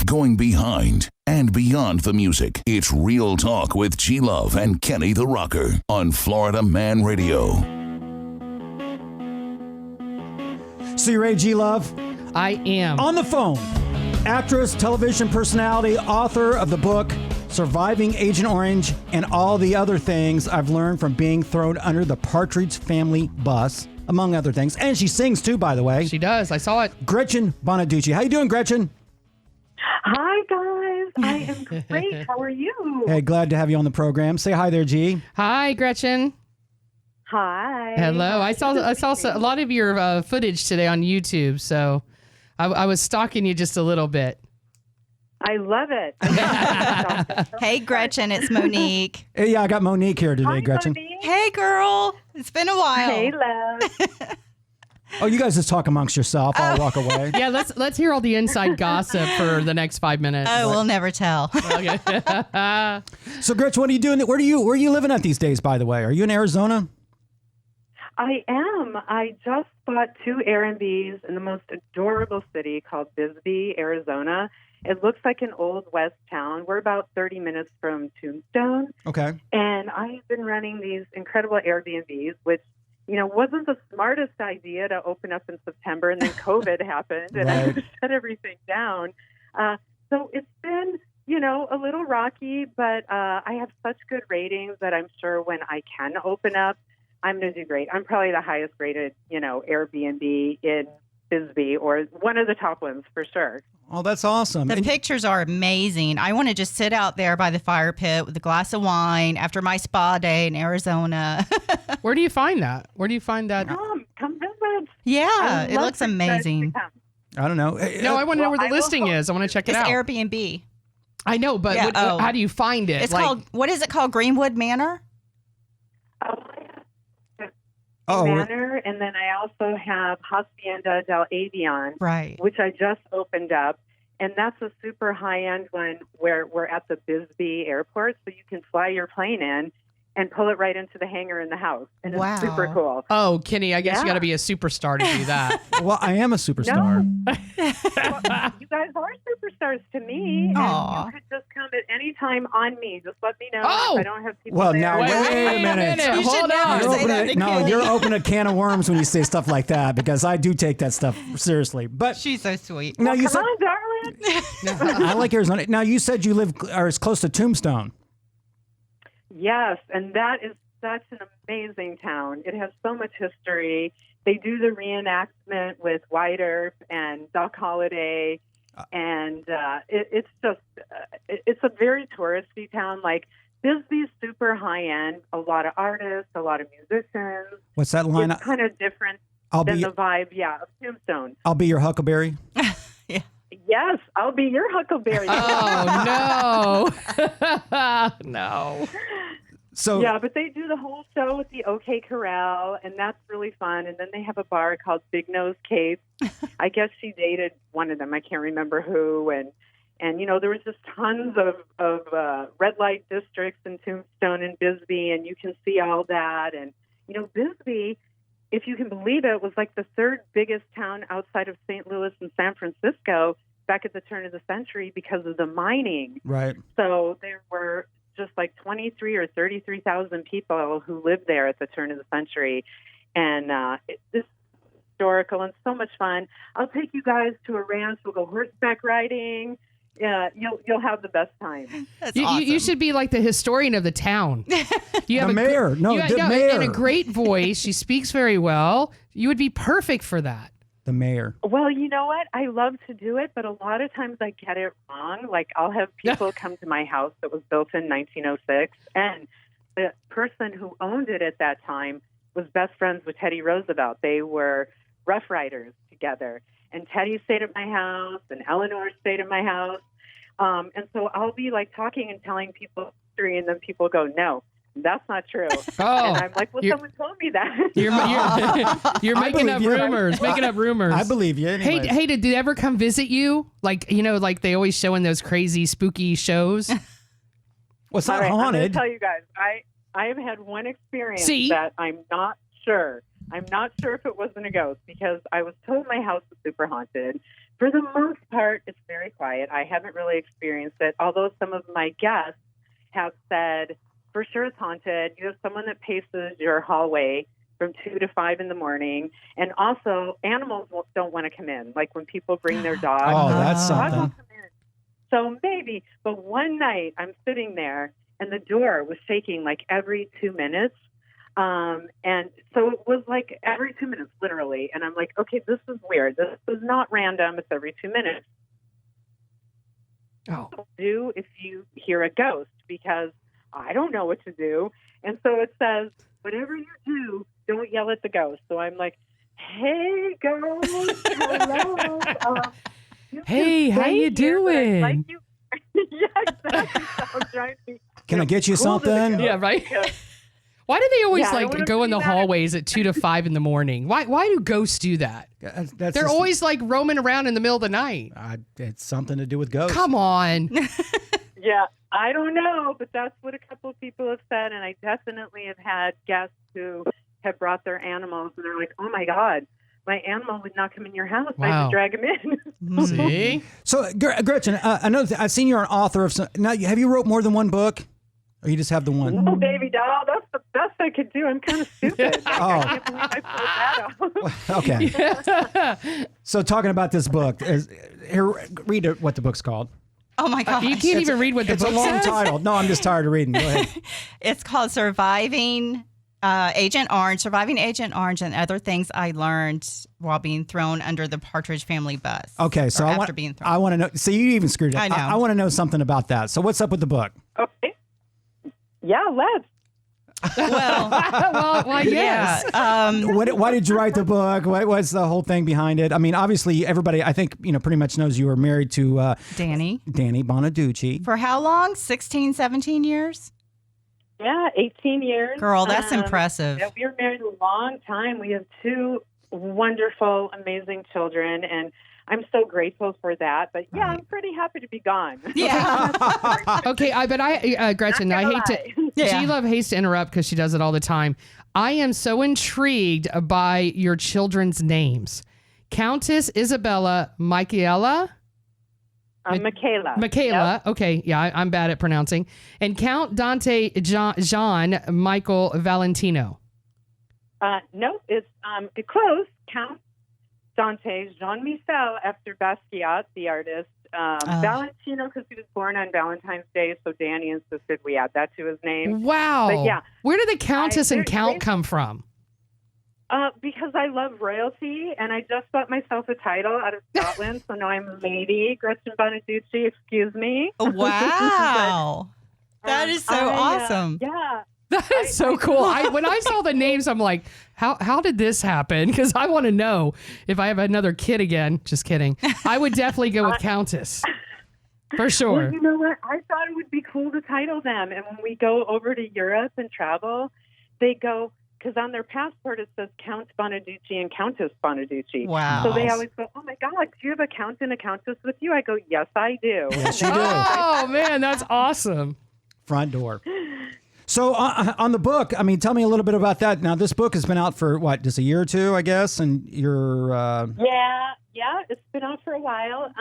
going behind and beyond the music. It's Real Talk with G-Love and Kenny the Rocker on Florida Man Radio. So you ready, G-Love? I am. On the phone, actress, television personality, author of the book Surviving Agent Orange and All the Other Things I've Learned from Being Thrown Under the Partridge Family Bus, among other things. And she sings too, by the way. She does. I saw it. Gretchen Bonaduce. How you doing, Gretchen? Hi, guys. I am great. How are you? Hey, glad to have you on the program. Say hi there, G. Hi, Gretchen. Hi. Hello. I saw a lot of your footage today on YouTube, so I was stalking you just a little bit. I love it. Hey, Gretchen, it's Monique. Hey, yeah, I got Monique here today, Hi, Gretchen. Monique. Hey, girl. It's been a while. Hey, love. Oh, you guys just talk amongst yourself. I'll walk away. Yeah, let's hear all the inside gossip for the next 5 minutes. Oh, we'll never tell. Okay. So, Gretchen, what are you doing? Where are you living at these days, by the way? Are you in Arizona? I am. I just bought 2 Airbnbs in the most adorable city called Bisbee, Arizona. It looks like an old West town. We're about 30 minutes from Tombstone. Okay. And I've been running these incredible Airbnbs, which, wasn't the smartest idea to open up in September, and then COVID happened, and I had to shut everything down. So it's been, a little rocky, but I have such good ratings that I'm sure when I can open up, I'm going to do great. I'm probably the highest rated, Airbnb in Bisbee, or one of the top ones for sure. Oh, that's awesome. The pictures are amazing. I want to just sit out there by the fire pit with a glass of wine after my spa day in Arizona. Where do you find that? Come visit. Yeah, it looks amazing. I don't know. No, I want to know where the listing is. I want to check it It's out. Airbnb. I know, but how do you find it? It's called, what is it called? Greenwood Manor? Manor, and then I also have Hacienda del Avion, right, which I just opened up, and that's a super high-end one where we're at the Bisbee airport, so you can fly your plane in and pull it right into the hangar in the house, and it's super cool. Oh, Kenny, I guess you got to be a superstar to do that. Well, I am a superstar. No. Well, you guys are superstars to me, and you could just come at any time on me. Just let me know if I don't have people there. Now, wait a minute. You should never say that again. You're opening a can of worms when you say stuff like that, because I do take that stuff seriously. But she's so sweet. Now, come on, darling. I like Arizona. Now, you said you live or is close to Tombstone. Yes, and that is such an amazing town. It has so much history. They do the reenactment with White Earp and Doc Holliday, and it's just it's a very touristy town. Like, Bisbee's super high end. A lot of artists, a lot of musicians. What's that line? It's kind of different than the vibe, of Tombstone. I'll be your Huckleberry. Yes, I'll be your Huckleberry. Oh, no. No. So yeah, but they do the whole show with the OK Corral, and that's really fun. And then they have a bar called Big Nose Cape. I guess she dated one of them. I can't remember who. And there was just tons of red light districts in Tombstone and Bisbee, and you can see all that. And, Bisbee, if you can believe it, was like the 3rd biggest town outside of St. Louis and San Francisco back at the turn of the century because of the mining. Right. So there were just like 23 or 33,000 people who lived there at the turn of the century. And it's historical and so much fun. I'll take you guys to a ranch. We'll go horseback riding. Yeah, you'll have the best time. That's awesome. You should be like the historian of the town. You have the mayor. Mayor. And a great voice. She speaks very well. You would be perfect for that. The mayor. Well, you know what? I love to do it, but a lot of times I get it wrong. Like, I'll have people come to my house that was built in 1906, and the person who owned it at that time was best friends with Teddy Roosevelt. They were Rough Riders together. And Teddy stayed at my house, and Eleanor stayed at my house. And so I'll be like talking and telling people history, and then people go, "No, that's not true." Oh, and I'm like, "Well, someone told me that." You're making up rumors. Making up rumors. I believe you. Anyway. Hey, did they ever come visit you? Like, like they always show in those crazy, spooky shows. Well, it's not haunted. I'm going haunted. to tell you guys, I have had one experience See? that I'm not sure. I'm not sure if it wasn't a ghost, because I was told my house was super haunted For the most part, it's very quiet. I haven't really experienced it, although some of my guests have said, for sure it's haunted. You have someone that paces your hallway from 2 to 5 in the morning. And also, animals don't want to come in. Like when people bring their dogs. Oh, that's dogs something. won't come in. So maybe, but one night I'm sitting there and the door was shaking like every 2 minutes. And so it was like every 2 minutes, literally. And I'm like, okay, this is weird. This is not random. It's every 2 minutes. Oh. What to do if you hear a ghost? Because I don't know what to do. And so it says, whatever you do, don't yell at the ghost. So I'm like, hey, ghost, hello. Hey, how you doing? Like you. Yeah, exactly. So I'm trying to be Can I get you cool to the something? ghost. Yeah, right. Why do they always Yeah, I don't like wanna go in be the mad at- hallways at 2 to 5 in the morning? Why do ghosts do that? That's They're just- always like roaming around in the middle of the night. it's something to do with ghosts. Come on. Yeah, I don't know, but that's what a couple of people have said, and I definitely have had guests who have brought their animals, and they're like, "Oh my God, my animal would not come in your house. I Wow. just drag him in." See? So, Gretchen, I know I've seen you're an author of some. Now, have you wrote more than one book, or you just have the one? Oh, baby doll, that's the best I could do. I'm kind of stupid. Like, Oh. I can't believe I pulled that off. Okay. So, talking about this book, here, read what the book's called. Oh my gosh. You can't even read what the It's book a long says? title. No, I'm just tired of reading. Go ahead. It's called Surviving Agent Orange and Other Things I Learned While Being Thrown Under the Partridge Family Bus. Okay, so Or I after want. being thrown. I want to know. So you even screwed it. I know. I want to know something about that. So what's up with the book? Okay. Yeah, let's. Well, well, yes. yeah. Why did you write the book? What was the whole thing behind it? I mean, obviously, everybody, I think, pretty much knows you were married to Danny. Danny Bonaduce. For how long? 16, 17 years? Yeah, 18 years. Girl, that's impressive. Yeah, we were married a long time. We have 2 wonderful, amazing children, and I'm so grateful for that. But yeah, I'm pretty happy to be gone. Yeah. Okay, Gretchen, Not I gonna hate to. lie. Yeah. G-Love hates to interrupt because she does it all the time. I am so intrigued by your children's names. Countess Isabella Michaela. Michaela. Michaela. Okay, yeah, I'm bad at pronouncing. And Count Dante Jean Michael Valentino. No, it's close. Count Dante Jean-Michel after Basquiat, the artist. Valentino, because he was born on Valentine's Day, so Danny insisted we add that to his name. Wow. But yeah. Where did the Countess and they're- Count come from? Because I love royalty, and I just bought myself a title out of Scotland, so now I'm Lady Gretchen Bonaduce, excuse me. Wow. That is so awesome. Yeah. That is so cool. When I saw the names, I'm like, how did this happen? Because I want to know if I have another kid again. Just kidding. I would definitely go with Countess. For sure. Well, you know what? I thought it would be cool to title them. And when we go over to Europe and travel, they go, because on their passport it says Count Bonaduce and Countess Bonaduce. Wow. So they always go, oh my God, do you have a Count and a Countess with you? I go, yes, I do. Yes, you do. Oh, man, that's awesome. Front door. So on the book, I mean, tell me a little bit about that. Now, this book has been out for what, just a year or two, I guess, and you're. Yeah, it's been out for a while.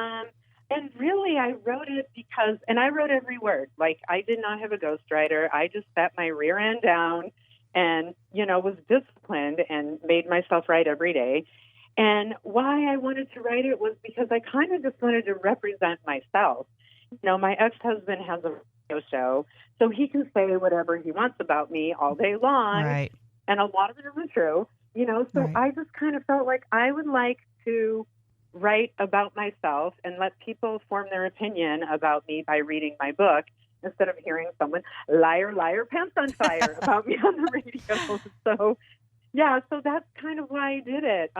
And really, I wrote it because, and I wrote every word. Like, I did not have a ghostwriter. I just sat my rear end down and, was disciplined and made myself write every day. And why I wanted to write it was because I kind of just wanted to represent myself. My ex-husband has a radio show, so he can say whatever he wants about me all day long. Right. And a lot of it isn't true, so Right. I just kind of felt like I would like to write about myself and let people form their opinion about me by reading my book instead of hearing someone liar, liar, pants on fire about me on the radio. So that's kind of why I did it.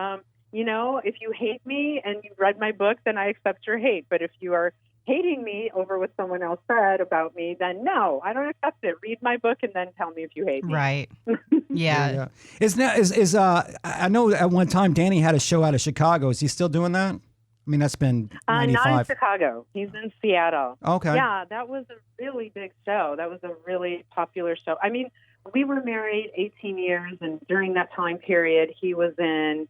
If you hate me and you've read my book, then I accept your hate. But if you are hating me over what someone else said about me, then no, I don't accept it. Read my book and then tell me if you hate me. Right. Yeah. I know at one time Danny had a show out of Chicago. Is he still doing that? I mean, that's been 95. Not in Chicago. He's in Seattle. Okay. Yeah, that was a really big show. That was a really popular show. I mean, we were married 18 years, and during that time period, he was in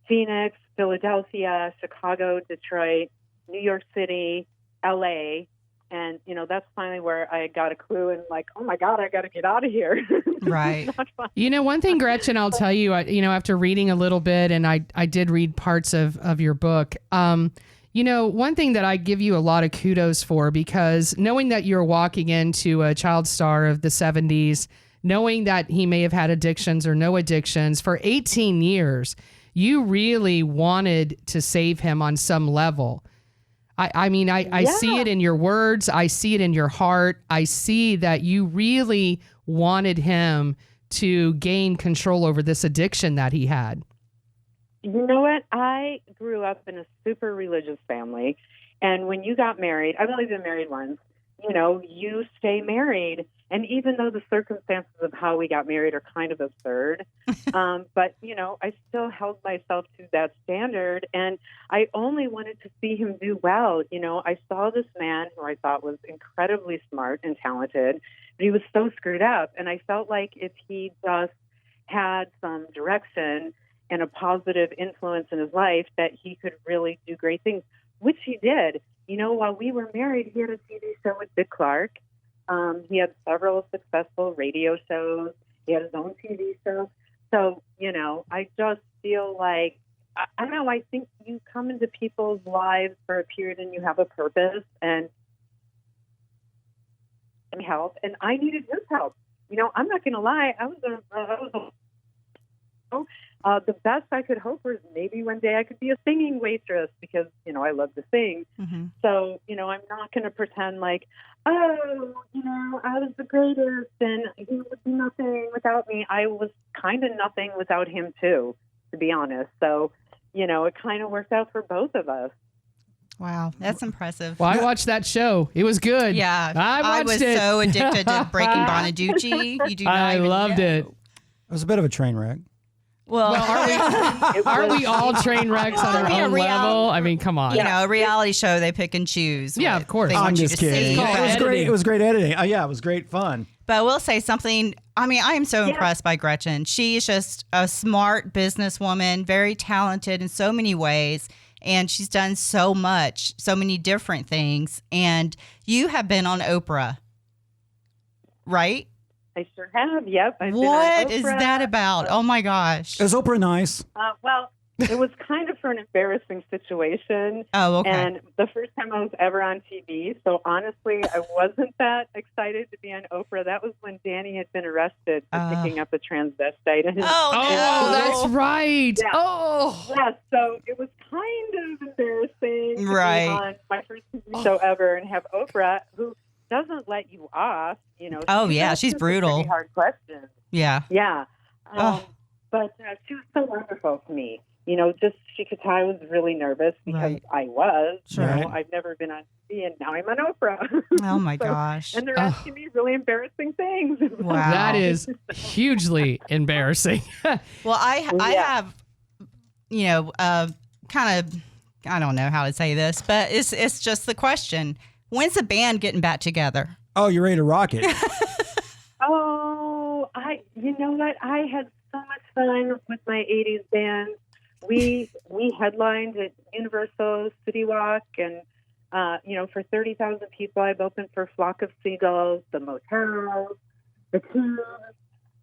Phoenix, Philadelphia, Chicago, Detroit, New York City, LA. And, that's finally where I got a clue and like, oh my God, I got to get out of here. Right. One thing, Gretchen, I'll tell you, after reading a little bit, and I did read parts of your book, one thing that I give you a lot of kudos for, because knowing that you're walking into a child star of the 70s, knowing that he may have had addictions or no addictions for 18 years, you really wanted to save him on some level. I see it in your words. I see it in your heart. I see that you really wanted him to gain control over this addiction that he had. You know what? I grew up in a super religious family. And when you got married, I've only been married once, you stay married. And even though the circumstances of how we got married are kind of absurd, but, I still held myself to that standard. And I only wanted to see him do well. I saw this man who I thought was incredibly smart and talented, but he was so screwed up. And I felt like if he just had some direction and a positive influence in his life, that he could really do great things, which he did. While we were married, he had a TV show with Dick Clark. He had several successful radio shows. He had his own TV show. So, I just feel like, I don't know, I think you come into people's lives for a period and you have a purpose and help. And I needed his help. I'm not going to lie. The best I could hope was maybe one day I could be a singing waitress because, I love to sing. Mm-hmm. So, I'm not going to pretend like, I was the greatest and he would be nothing without me. I was kind of nothing without him too, to be honest. So, it kind of worked out for both of us. Wow, that's impressive. Well, I watched that show. It was good. Yeah, I was it. so addicted to Breaking Bonaduce. You do not I even loved know. it. It was a bit of a train wreck. Well, are we all train wrecks on our own level? I mean, come on. A reality show, they pick and choose. Yeah, of course. They want I'm you just to kidding. see. It was great. It was great editing. Oh, yeah, it was great fun. But I will say something. I am so impressed by Gretchen. She's just a smart businesswoman, very talented in so many ways. And she's done so much, so many different things. And you have been on Oprah, right? I sure have. Yep. What is that about? Oh my gosh. Is Oprah nice? Well, it was kind of for an embarrassing situation. Oh, okay. And the first time I was ever on TV. So honestly, I wasn't that excited to be on Oprah. That was when Danny had been arrested for picking up a transvestite. In his, that's right. Yeah. Oh. Yeah, so it was kind of embarrassing to Right. be on my first TV show ever and have Oprah, who doesn't let you off, she's brutal. Pretty hard questions. Yeah. Yeah. But she was so wonderful to me. Just she could tell I was really nervous because I was. Sure. I've never been on TV, and now I'm on Oprah. Oh my gosh. And they're asking me really embarrassing things. Wow. That is hugely embarrassing. Well, I have, kind of, I don't know how to say this, but it's just the question. When's the band getting back together? Oh, you're ready to rock it. You know what? I had so much fun with my 80s band. We headlined at Universal City Walk, and for 30,000 people, I've opened for Flock of Seagulls, the Motels, the Tubes.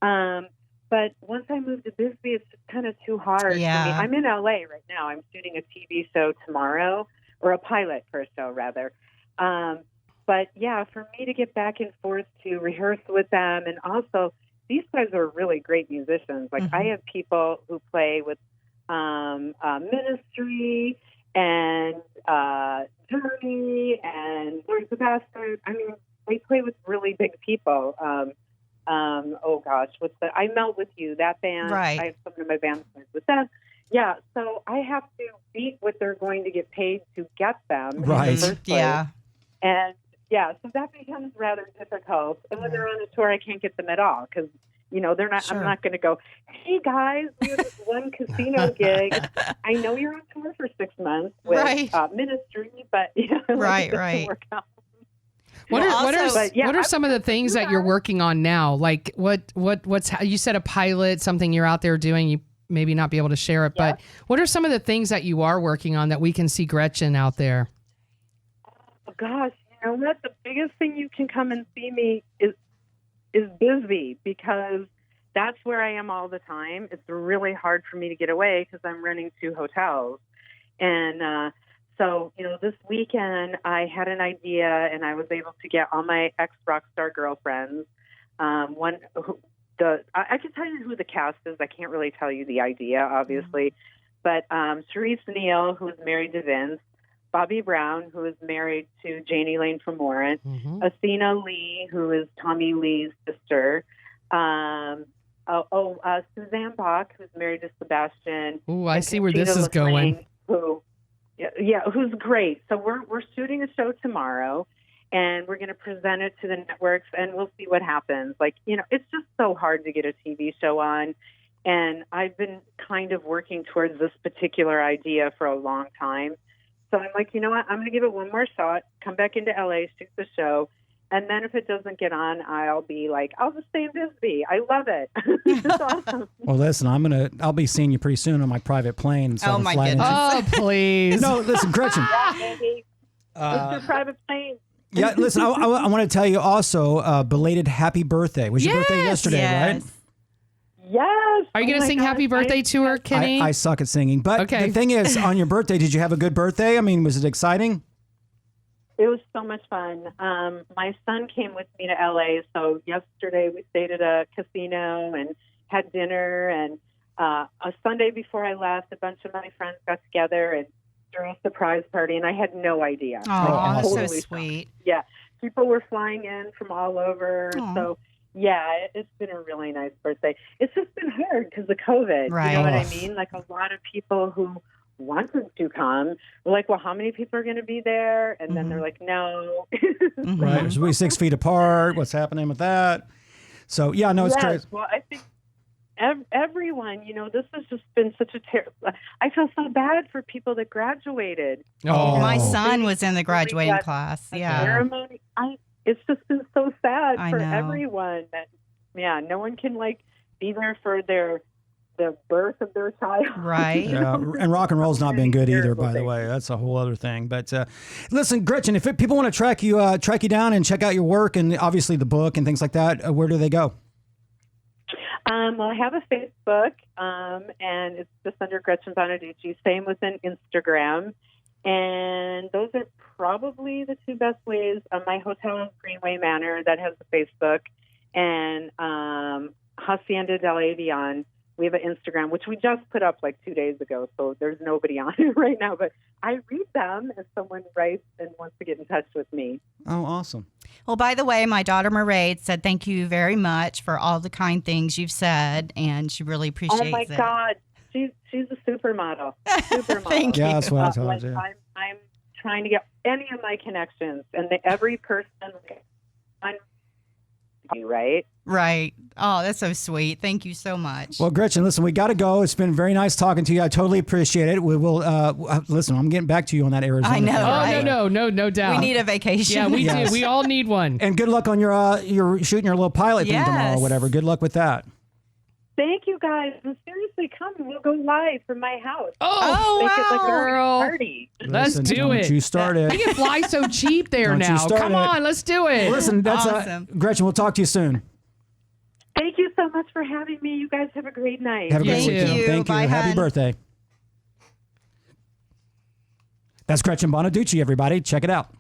But once I moved to Bisbee, it's just kind of too hard for me. I'm in LA right now. I'm shooting a TV show tomorrow, or a pilot for a show rather. But yeah, for me to get back and forth to rehearse with them, and also these guys are really great musicians. Like I have people who play with Ministry and Journey and Lord the Bastard. I mean, they play with really big people. I Melt With You, that band. Right. I have some of my bands with them. Yeah, so I have to beat what they're going to get paid to get them. Right. In the first place. Yeah. And yeah, so that becomes rather difficult. And when they're on a tour, I can't get them at all because, they're not. Sure. I'm not going to go, hey guys, we have this one casino gig. I know you're on tour for 6 months with Ministry, but Right. Work out. What are some of the things that you're working on now? Like what's you said a pilot, something you're out there doing. You maybe not be able to share it, but what are some of the things that you are working on that we can see Gretchen out there? Oh, gosh, you know what? The biggest thing you can come and see me is busy, because that's where I am all the time. It's really hard for me to get away because I'm running 2 hotels. And so, you know, this weekend I had an idea, and I was able to get all my ex-rock star girlfriends. I can tell you who the cast is. I can't really tell you the idea, obviously. But Charisse Neal, who is married to Vince, Bobby Brown, who is married to Janie Lane from Warrant, Athena Lee, who is Tommy Lee's sister, Suzanne Bach, who's married to Sebastian. Ooh, I see where this is going. Who's great. So we're shooting a show tomorrow, and we're going to present it to the networks, and we'll see what happens. Like, you know, it's just so hard to get a TV show on, and I've been kind of working towards this particular idea for a long time. So I'm like, you know what? I'm going to give it one more shot, come back into LA, shoot the show. And then if it doesn't get on, I'll be like, I'll just stay in Bisbee. I love it. It's awesome. Well, listen, I'll be seeing you pretty soon on my private plane. So Oh, my goodness. Oh, please. No, listen, Gretchen. Yeah, baby. It's your private plane. Yeah, listen, I want to tell you also, belated happy birthday. It was your birthday yesterday, right? Yes. Are you going to sing happy birthday to her, Kenny? I suck at singing. But Okay. the thing is, on your birthday, did you have a good birthday? I mean, was it exciting? It was so much fun. My son came with me to LA. So yesterday we stayed at a casino and had dinner. And a Sunday before I left, a bunch of my friends got together and threw a surprise party. And I had no idea. Oh, that's so Totally sweet. Yeah. People were flying in from all over. Aw. So, yeah, it's been a really nice birthday. It's just been hard because of COVID. Right. You know what I Oh. mean? Like, a lot of people who wanted to come were like, well, how many people are going to be there? And then they're like, no. Mhm. Right. So we 6 feet apart. What's happening with that? So, yeah, no, it's Yes, crazy. well, I think everyone, you know, this has just been such a terrible. I feel so bad for people that graduated. Oh. My son was in the graduating got class. A Yeah. ceremony. It's just been so sad I for know. everyone that, yeah, no one can like be there for the birth of their child. Right. Yeah, and rock and roll's not been good either, Terrible by the thing. way. That's a whole other thing. But listen, Gretchen, if people want to track you down and check out your work and obviously the book and things like that, where do they go? Well, I have a Facebook, and it's just under Gretchen Bonaduce. Same with an Instagram. And those are probably the 2 best ways. My hotel is Greenway Manor, that has a Facebook. And Hacienda del Avion, we have an Instagram, which we just put up like 2 days ago. So there's nobody on it right now. But I read them if someone writes and wants to get in touch with me. Oh, awesome. Well, by the way, my daughter Mairead said thank you very much for all the kind things you've said, and she really appreciates it. Oh, my God. She's a supermodel. Supermodel. Thank Yeah, you. that's what I told Like, you. I'm trying to get any of my connections, and every person on you, right? Right. Oh, that's so sweet. Thank you so much. Well, Gretchen, listen, we got to go. It's been very nice talking to you. I totally appreciate it. We will listen. I'm getting back to you on that Arizona. I know, thing. Oh, right? no doubt. we need a vacation. Yeah, we Yes. do. We all need one. And good luck on your shooting your little pilot thing tomorrow or Yes. whatever. Good luck with that. Thank you, guys. And seriously, come. We'll go live from my house. Oh, Make it like a girl. party. Let's Listen, do don't it. You start it. We can fly so cheap there Don't you now. start Come it. on, let's do it. Listen, that's Awesome. Gretchen. We'll talk to you soon. Thank you so much for having me. You guys have a great night. Have a great Thank weekend. you. Thank you. Bye, Happy hon. birthday. That's Gretchen Bonaduce, everybody. Check it out.